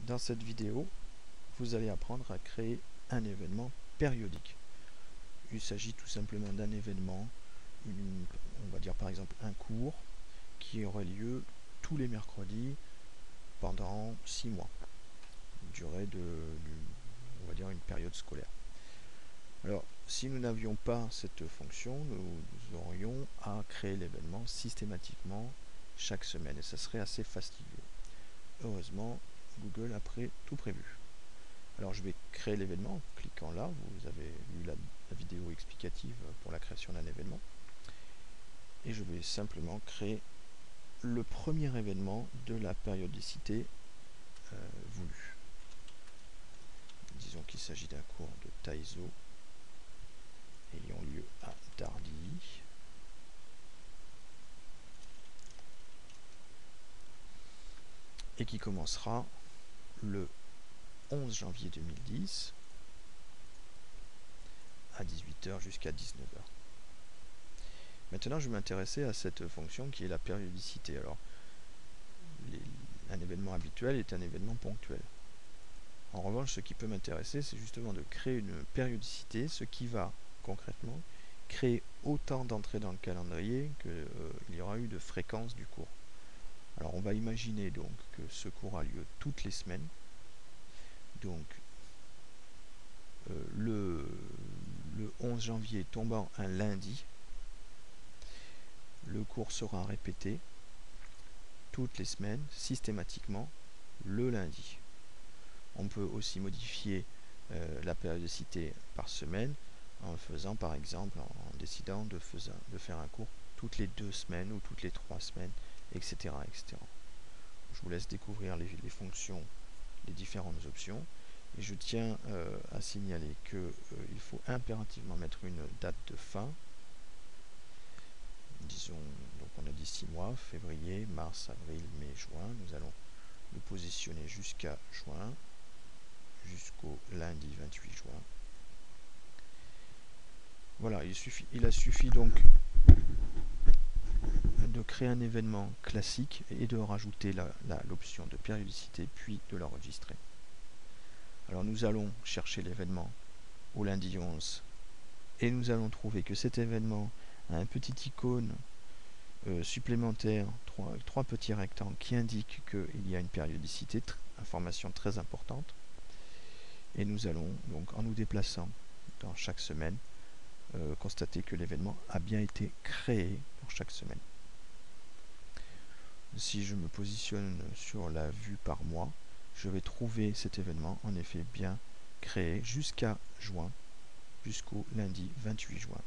Dans cette vidéo, vous allez apprendre à créer un événement périodique. Il s'agit tout simplement d'un événement, on va dire par exemple un cours, qui aurait lieu tous les mercredis pendant 6 mois, durée on va dire une période scolaire. Alors, si nous n'avions pas cette fonction, nous aurions à créer l'événement systématiquement chaque semaine, et ça serait assez fastidieux. Heureusement, Google a tout prévu. Alors je vais créer l'événement en cliquant là, vous avez vu la vidéo explicative pour la création d'un événement. Et je vais simplement créer le premier événement de la périodicité voulue. Disons qu'il s'agit d'un cours de Taizo ayant lieu à Dardilly. Et qui commencera le 11 janvier 2010 à 18 h jusqu'à 19 h. Maintenant, je vais m'intéresser à cette fonction qui est la périodicité. Alors, un événement habituel est un événement ponctuel. En revanche, ce qui peut m'intéresser, c'est justement de créer une périodicité, ce qui va concrètement créer autant d'entrées dans le calendrier qu'il y aura eu de fréquence du cours. Alors, on va imaginer donc que ce cours a lieu toutes les semaines. Donc, le 11 janvier tombant un lundi, le cours sera répété toutes les semaines, systématiquement, le lundi. On peut aussi modifier la périodicité par semaine en faisant, par exemple, en décidant de faire un cours toutes les 2 semaines ou toutes les 3 semaines, etc. etc. Je vous laisse découvrir les fonctions, les différentes options. Et je tiens à signaler qu'il faut impérativement mettre une date de fin. Disons, donc on a dit 6 mois, février, mars, avril, mai, juin. Nous allons nous positionner jusqu'à juin, jusqu'au lundi 28 juin. Voilà, il a suffi donc de créer un événement classique et de rajouter l'option de périodicité, puis de l'enregistrer. Alors nous allons chercher l'événement au lundi 11 et nous allons trouver que cet événement a un petit icône supplémentaire, trois petits rectangles qui indiquent qu'il y a une périodicité, information très importante. Et nous allons donc, en nous déplaçant dans chaque semaine, constater que l'événement a bien été créé pour chaque semaine. Si je me positionne sur la vue par mois, je vais trouver cet événement en effet bien créé jusqu'à juin, jusqu'au lundi 28 juin.